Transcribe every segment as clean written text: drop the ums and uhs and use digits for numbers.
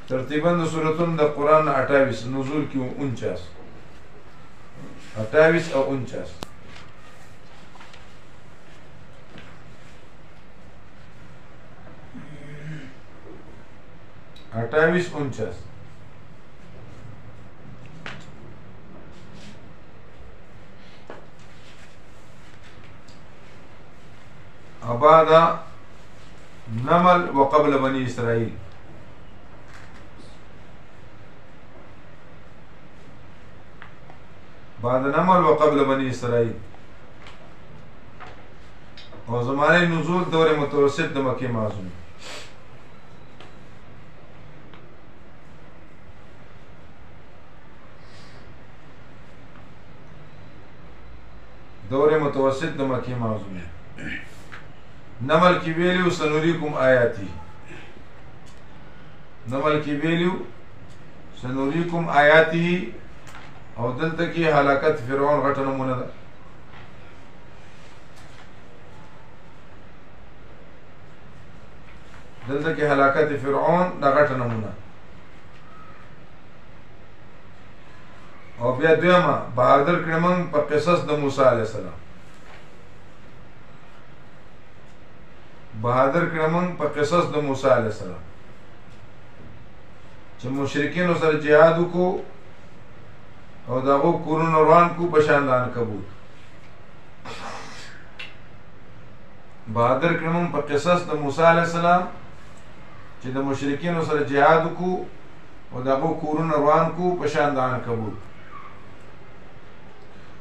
ترتیباً د سورتونو د قرآن 28 نزول کې 49 28 او 49 28 49 بعد نمل وقبل بني إسرائيل بعد نمل وقبل بني إسرائيل او زمانه نزول دور متوسط د مکه معظم دور متوسط د مکه معظم نمل کی ویلیو سنوریکم آیاتی نمل کی ویلیو سنوریکم آیاتی او دلته کې هلاکت فرعون غټه نمونه ده دلته کې هلاکت فرعون د غټه نمونه او بیا دویمه بهادر کړمن په قصص د موسی علیه السلام بهادر کړمن په قصص د موسی علیه السلام چې مشرکین سره جهاد وکړو او داغو کورونه روان کو پشان د عنکبوت بهادر کړمن په قصص د موسی علیه السلام چې د مشرکین سره جهاد وکړو او داغو کورونه روان کو پشان د عنکبوت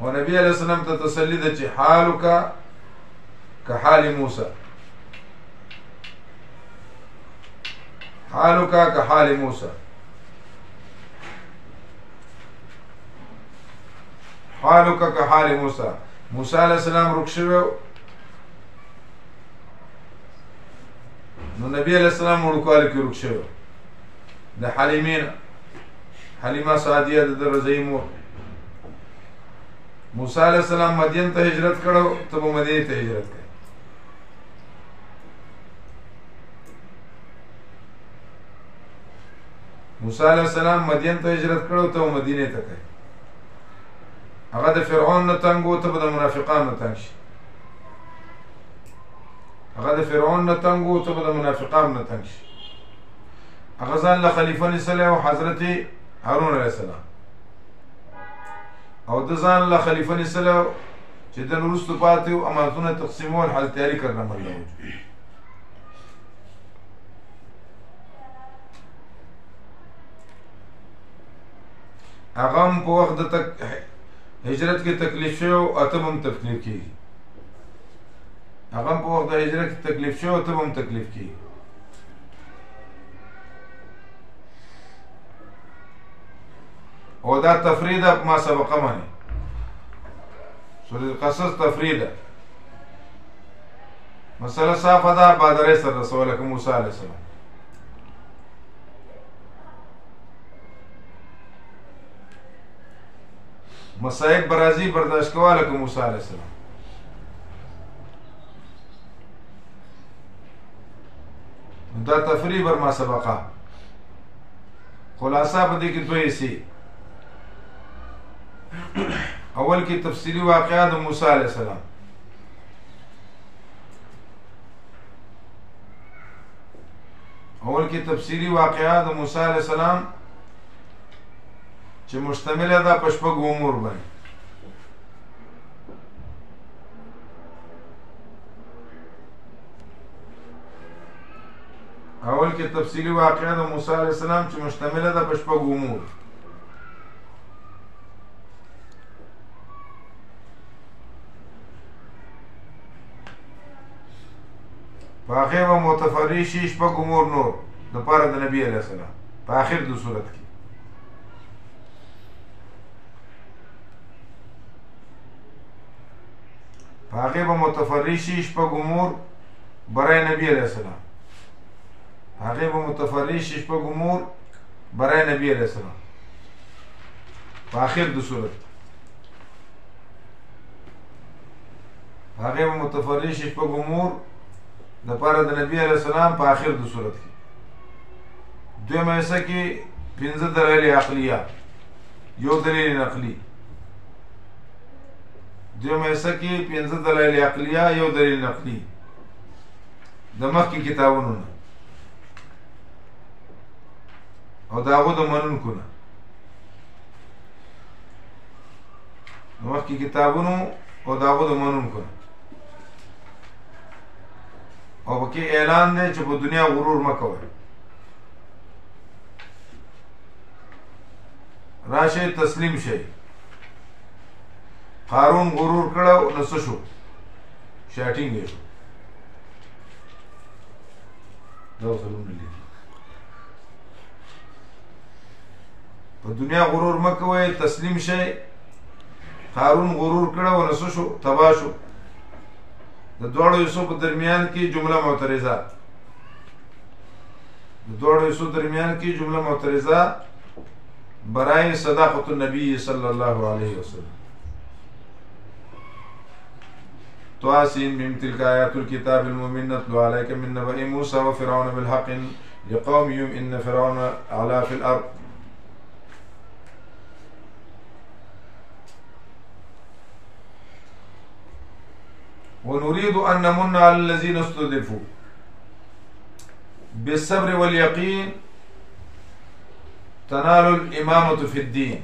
او نبی علیہ السلام ته تسلی ده چې حالک کحال موسی حالک کحال موسی حالک کحال موسی موسی علیہ السلام رک شوی نو نبی علیہ السلام ورکوالو کې رک شوی د حلیمین حلیمه سعدیه د رضی مور موسی علیہ السلام مدین ته هجرت کړو ته په مدینه ته هجرت کړ موسی علیہ السلام مدین ته هجرت کړو ته مدینه ته کړ هغه د فرعون نه تنګ وو ته د منافقانو تنګ شي هغه د فرعون نه تنګ وو ته د منافقانو نه تنګ شي هغه ځان له خلیفہ نسله او حضرت هارون علیہ السلام او د ځان له خلیفہ نسله چې د وروستو پاتې امانتونه تقسیمول حل تیاری کړنه مرله هغه په وخت د هجرت کې تکلیف شو او ته هم تکلیف کیږي هغه په وخت د هجرت کې تکلیف شو او ته هم تکلیف کیږي او دا تفریده ما سبقه مانی سورة القصص تفریده مسئله صافه ده بادره سر رسوله که موسی علیه السلام مصائب برازی برداشت کواله که موسی علیه السلام دا تفریح بر ما سبقه خلاصه په دې کې دوه حصې اول کې تفصیلی واقعات موسی علیہ السلام اول کې تفصیلی واقعات موسی علیہ السلام چې مشتمل ده په شپږ امور باندې اول کې تفصیلی واقعات موسی علیہ السلام چې مشتمل ده په شپږ امور فاخر و متفرشی شپږ امور نور د پاره د نبی علیہ السلام په اخر د صورت کې فاخر و متفرشی شپږ امور برای نبی علیہ السلام فاخر و متفرشی شپږ امور برای نبی علیہ السلام په اخر د صورت فاخر و متفرشی شپږ امور د پاره د نبی علیہ السلام په اخر د صورت کې دویمه حصه کې 15 دلایل عقلیه، یو دلیل نقلی. دویمه حصه کې 15 دلایل عقلیه، یو دلیل نقلی د مخکې کتابونو نه او د هغو د منونکو نه. د مخکې کتابونو او د هغو د منونکو نه. او پکې اعلان دی چې په دنیا غرور مه کوئ. راشئ تسلیم شئ. قارون غرور کړو نو څه شو؟ شاټینګ یې شو. دا وصلونه لیدي. په دنیا غرور مه کوئ، تسلیم شئ. قارون غرور کړو نو څه شو؟ تباه شو. د دواړو حصو په درمیان کې جمله معترضه. د دواړو حصو درمیان کې جمله معترضه برای صداقت النبی صلی الله علیه وسلم. طاسین میم تلک آیات الكتاب المبین نتلو علیک من نبأ موسی وفرعون بالحق لقوم یؤمنون ان فرعون علا فی الارض. ونريد أن نمن على الذين استضعفوا بالصبر واليقين تنال الإمامة في الدين.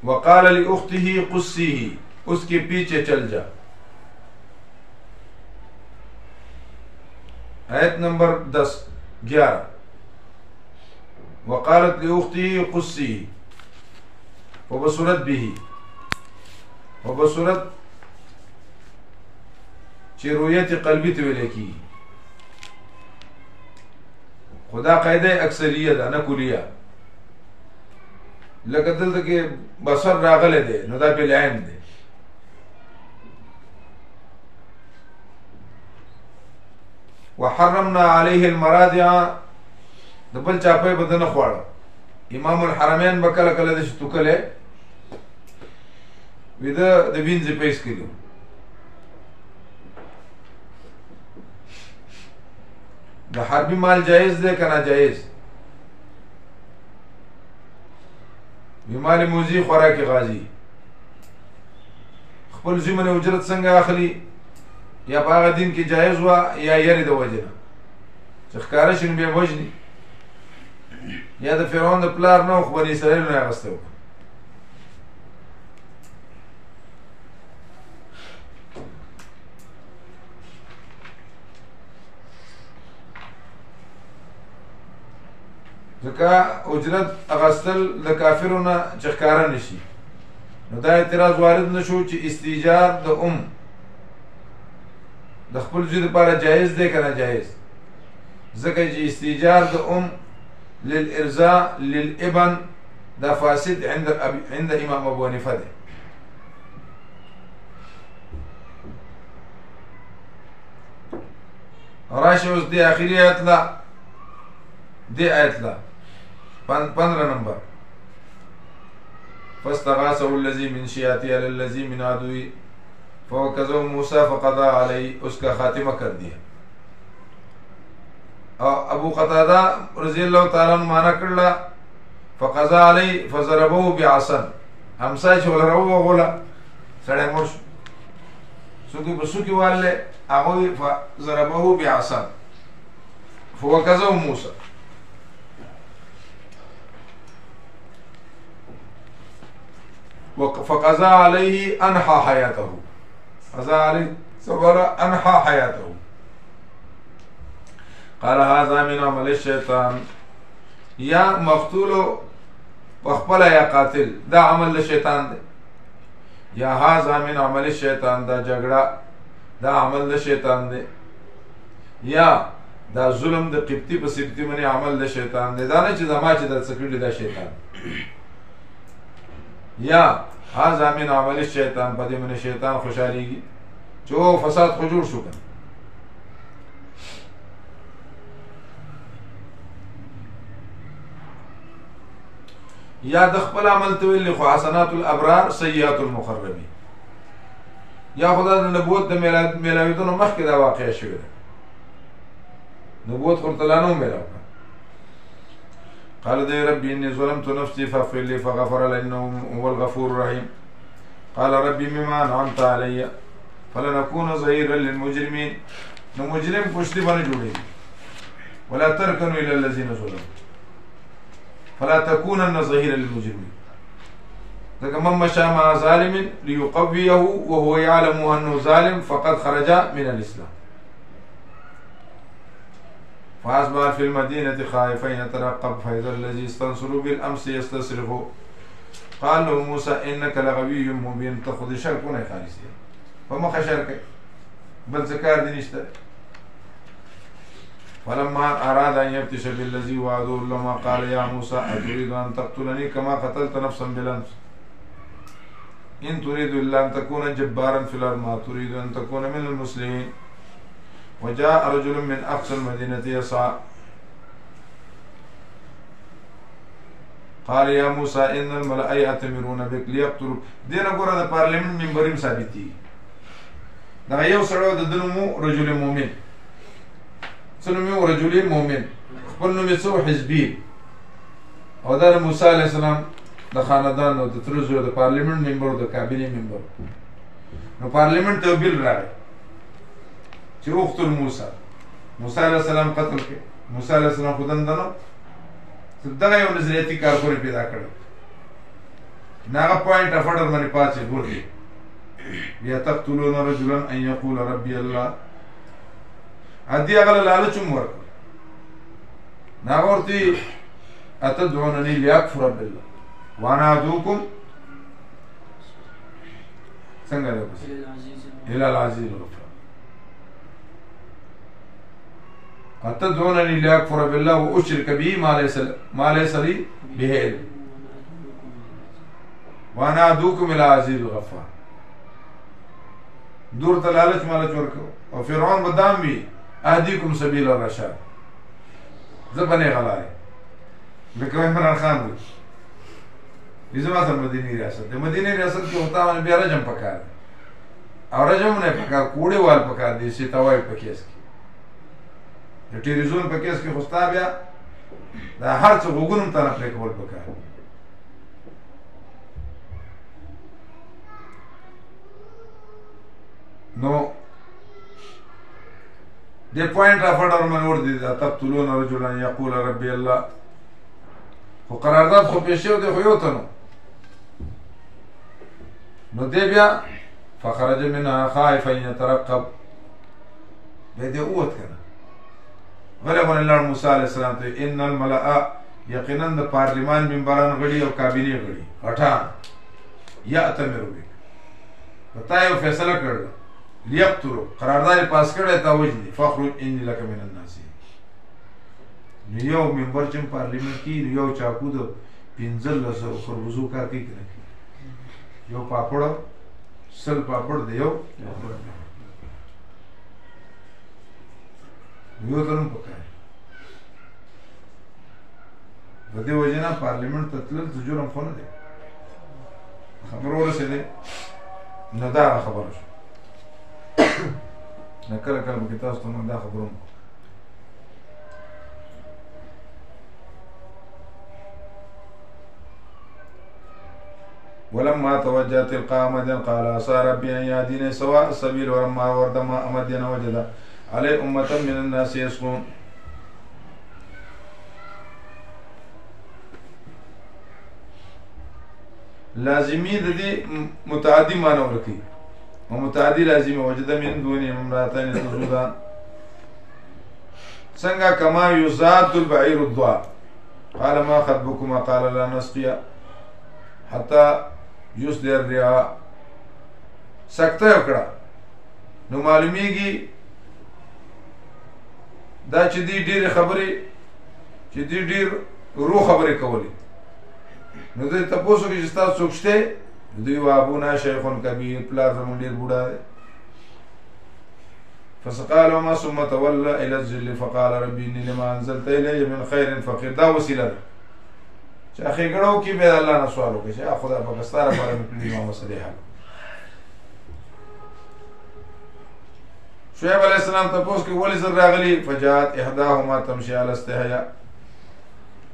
وقال لأخته قصيه، उसके पीछे चल जा. آیت نمبر 11. وقالت لأخته قصي وبصرت به، وبصرت چې رؤیت قلبی ته ویل کی. خدا قاعده اکثریه ده نه کلیه. لکه دلته کې بصر راغله ده نو دا بل عین ده. وحرمنا عليه المراضع، د بل چاپې بدن خواړه. امام الحرمین بکله کله د شتوکله ودا د وینځ پیس کړو. د حربي مال جایز ده کنه جایز؟ بیمال موزی خوراک غازی خپل زمن اجرت څنګه اخلي؟ یا باغ دین کې جایز وا یا یری د وجنه چې ښکارا شنو به وجني. یا د فرعون د پلار نو خو بني اسرائیل نه اغسته. ځکه اجرت اغستل د کافرونو چې ښکارا نشي. نو دا اعتراض وارد نشو چې استیجار د د خپل زوی لپاره جایز دی که نه جایز؟ ځکه چې استیجار د للارضاء للابن دا فاسد عند امام ابو حنیفه دی. راشه اوس دی آخري آیت لا، دی آیت لا 15 نمبر. فاستغاثه الذي من شيعته على الذي من عدوه فوکزو موسی فقضا علی، اس کا خاتمہ کر دیا. ابو قتادہ رضی اللہ تعالیٰ عنہ مانا کرلا فقضا علی فضربوه بعصا، همسای چې ولرو غولا سړی مړ شو. سوکی بسوکی والے هغوی فضربوه بعصا فوکزو موسی. فقضا علیه انحى حیاته، قضا علیه صبر انحى حیاته. قال هذا من عمل الشیطان، یا مقتول پخپل یا قاتل دا عمل شیطان دی. یا هذا من عمل الشیطان، دا جګړه دا عمل شیطان دی. یا دا ظلم د قبطی په سبطی منی عمل شیطان دی. دا نه چې زما چې دا څکړي دا شیطان. یا هذا من عمل الشیطان، په دې من شیطان خوشاليږي چې فساد خو جوړ شو. یا د خپل عمل ته ویل خو حسنات الابرار سیئات المقربین، یا خدا د نبوت د میلاویدونو مخکې دا واقع شوې ده، نبوت خو ورته لا نه و میلاو کړه. قال دی ربي إني ظلمت نفسي فاغفر لي فغفر له إنه هو الغفور الرحيم. قال ربي بما أنعمت علي فلنكون ظهيرا للمجرمين. نو مجرم پشتی باندې جوړېږي. ولا تركنوا إلى الذين ظلموا فلا تكونن ظهيرا للمجرمين. ځکه من مشى مع ظالم ليقويه وهو يعلم أنه ظالم فقد خرج من الإسلام. فأصبح في المدينة خائفا يترقب فإذا الذي استنصروا بالأمس يستصرخ. قال له موسى إنك لغوي مبين. تخذ شركنا خالصية فما شركه بل سكار دي نشته. فلما أراد أن يبتش بالذي وعده لما قال يا موسى أتريد أن تقتلني كما قتلت نفسا بالأمس إن تريد إلا أن تكون جبارا في الأرض ما تريد أن تكون من المسلمين. وجاء رجل من أقصى المدينة يسعى قال يا موسى إن الملأ يأتمرون بك ليقتلوك. دينا قرأ دا پارلمنٹ منبریم ثابتی دا یو سړی د دنمو رجل مؤمن سنمو رجل مؤمن خپل نوم څو حزبي او دا موسی علیه السلام د خاندان او د ترزو د پارلیمنت ممبر د کابینه ممبر. نو پارلیمنت ته بیل راغی چې اقتل موسی. موسی علیه السلام قتل کړ. موسی علیه السلام خودن دنو دغه یو نظریاتي کارپورې پیدا کړ. ناغه پوینټ اف اورډر باندې پاتې ګورځي یا تقتلون رجلا ان يقول ربي الله. ادي هغه لالچ ورک ناغه ورته اتدعونني ليكفر بالله وانا ادعوكم څنګه ده الى العزيز الغفار. اتدعونني ليكفر بالله واشرك به ما ليس لي به علم وانا ادعوكم الى العزيز الغفار. دور ته لالچ مالچ ورکو او فرعون بدام وی اهديكم سبيل الرشاد. زبنه غلای لکه عمران خان وی زما سره مدینه ریاست د مدینه ریاست کې ہوتا باندې بیا رجم پکار او رجم نه پکار کوړې وال پکار دي چې تاوای پکېس کې د ټیریزون پکېس کې خوستا بیا دا هر څه وګونم ته نه پکې کول پکار. نو دې پوینټ اف اورډر من ور دي تقتلون رجلا يقول ربي الله. خو قرارداد خو پیښ شو دی خو یو ته نو دی بیا فخرج منها خائفا يترقب. به دې اوت کنه غلبن الله موسی علیه السلام ته ان الملأ یقینا د پارلیمان ممبران غړي او کابینه غړي غټان یأتمروا بک. پتا یو فیصله کړل لیقتلوا قرارداد پاس کړی تا وجني فخرج اني لك من الناس. نو یو ممبر چې پارلیمنت کې یو چاکو د 1500 خربوزو کار کوي کنه یو پاپړ سل پاپړ دی یو تنم پکای د دې وجنه پارلیمنت ته تلل د جرم خو نه دی. خبرو رسېده نو دا خبره شو نه کله کله به تاسو ته دا خبرو ولما توجه تلقاء مدين قال عسى ربي ان يهديني سواء السبيل ولما ورد ماء مدين وجد عليه أمة من الناس يسقون. لازمي د دې متعدي معنی ورکي او متعدي لازمي وجد من دون امراتين تزودان څنګه كما يزاد البعير الضاء. قال ما خطبكما قال لا نسقي حتى يصدر الرعاء. سکته وکړه نو معلومیږي دا چې دی ډېر خبرې چې دی ډېر رو خبرې کولې نو دوی تاسو کې چې تاسو څوک شته دوی وابونا شیخ کبیر پلار زموږ ډېر بوډا دی. فسقال وما ثم تولى الى الظل فقال ربي اني لما انزلت الي من خير فقير. دا وسیله ده چې ښېګړه وکړي بیا د الله نه سوال وکړي چې خدای پاکه ستا لپاره مې کړي ما مسلې حل. شعیب علیه السلام تپوس کې ولې زر راغلي؟ فجاءت احداهما تمشي على استحياء.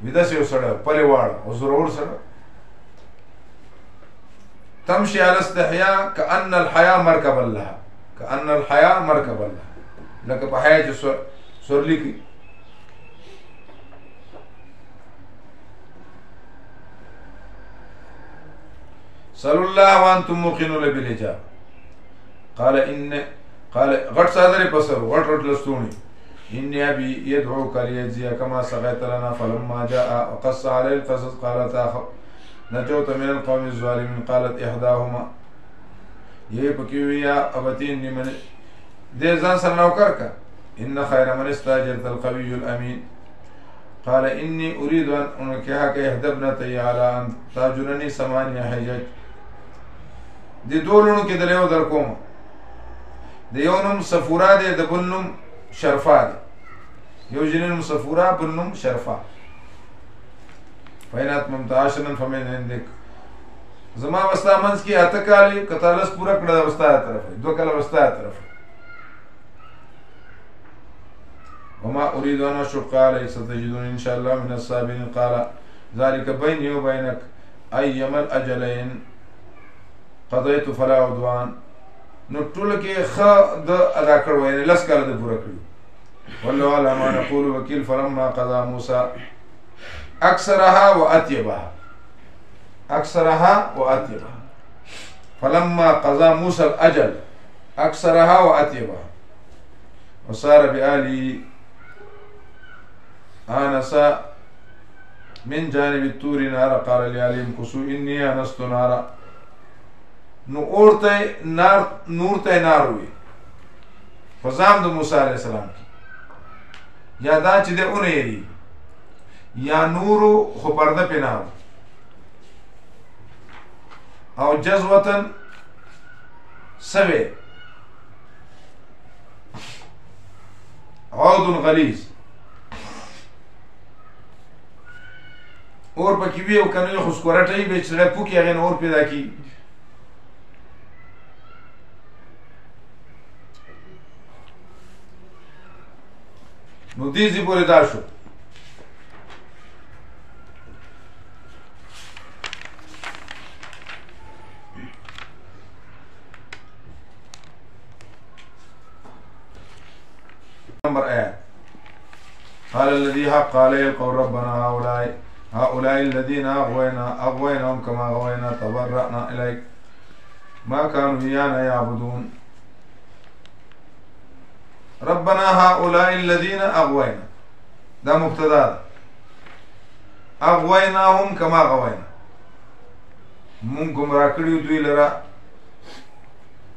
ویده سې یو سړی پلې واړه او زورور سړی تمشي على استحياء كأن الحياة مركبا لها، كأن الحياة مركبا لها، لکه په حیا چې سورلی کی. صلى الله وانتم موقنون بالاجابه. قال غټ صادرې پسر غټ لستونی اني ابي يدعوك ليجزي كما سقيت لنا فلما جاء وقص عليه القصص قالت نجوت من القوم الظالمين. قالت احداهما یہ پکیوی یا ابتین من دے ځان سره نوکر کا ان خير من استاجرت القوي الامين. قال اني اريد ان انكحك احدى ابنتي على ان تاجرني 8 حجج. دې دولونو کې د یو در کوم د یو نوم صفورا دی د بل نوم شرفا دی. یو جنین نوم صفورا بل نوم شرفا. فإن أتممت 10 فمن عندك. زما وستا منځ کې اته کالي کتالس پورا کړه وستا طرف 2 کاله وستا طرف. وما أريد أن أشق عليك ستجدون إن شاء الله من الصابرين. قال ذلك بيني وبينك أيما الأجلين قضيت فلا عدوان. نو ټول کې خ د ادا کړو یعنی لس کاله د پورا کړو. والله على ما نقول وكيل. فلما قضى موسى أكثرها وأطيبها، أكثرها وأطيبها. فلما قضى موسى الأجل أكثرها وأطيبها وصار بآله آنس من جانب الطور نارا. قال لآلهم كسوا إني آنست نارا. نو اورته نار نور ته نار وي فزام د موسی علیہ السلام کی یا دا چې د اونې یری یا نورو خو پرده پیناو او جزوتن سوي عود غلیظ اور پکې وی او کنه خو سکورټي به چې پوکي هغه نور پیدا کی. نو دیزی پوری دا شو. نمبر آیات. قال الذي حق عليه القول ربنا هؤلاء الذين أغويناهم كما غوينا تبرأنا إليك ما كانوا إيانا يعبدون. ربنا هؤلاء الذين أغوينا دا مبتدا. أغويناهم كما غوينا من گمراه کړیو دوی لرا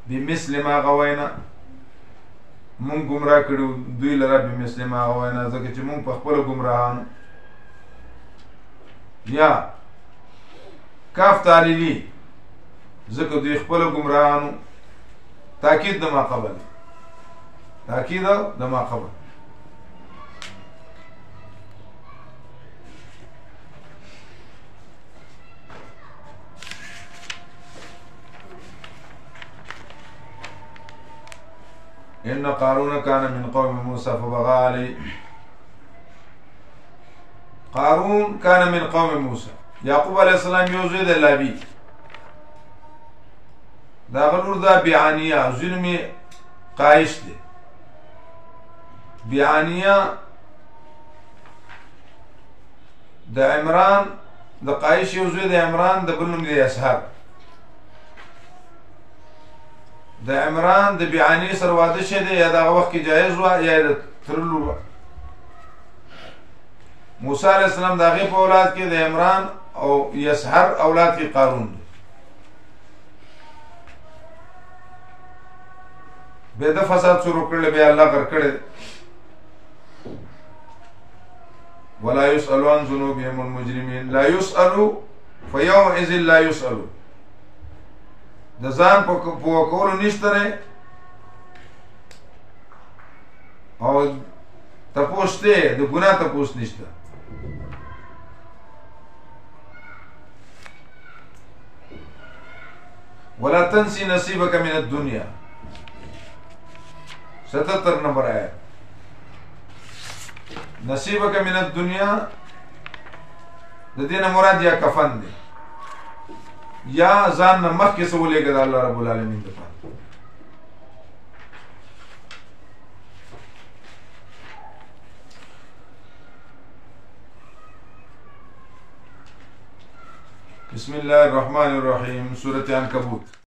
بمثل ما غوينا. من گمراه کړیو دوی لرا بمثل ما غوينا ځکه چې مونږ په خپل گمراهان یا کاف تعلیلی ځکه دوی خپل گمراهانو تاکید د ما قبل تاکید د ما قبل. إن قارون كان من قوم موسى فبغى عليه. قارون كان من قوم موسى. يعقوب عليه السلام يوزيد اللابي دا غلور دا بیعانیه ظلم قایش دی. بیعانیه د عمران د قایش یو زوی د عمران د بل نوم دی اسحاق. د عمران د بیعانی سره واده شه دی یا دغه وخت کې جایز و یا د ترلو. موسی علیہ السلام دغه په اولاد کې د عمران او یسحر اولاد کې قارون دی. به د فساد شروع کړل به الله غر کړل. ولا يسأل عن ذنوبهم المجرمين. لا يسأل فيومئذ لا يسأل. د ځان په کولو نشته او تپوس ته د ګناه تپوس نشته. ولا تنسي نصيبك من الدنيا 77 نمبر آیت. نصیبک من الدنیا د دینه مراد یا کفن دی یا ځان نه مخکې څه ولېږه د الله رب العالمین دپاره. بسم الله الرحمن الرحیم. سورة عنکبوت.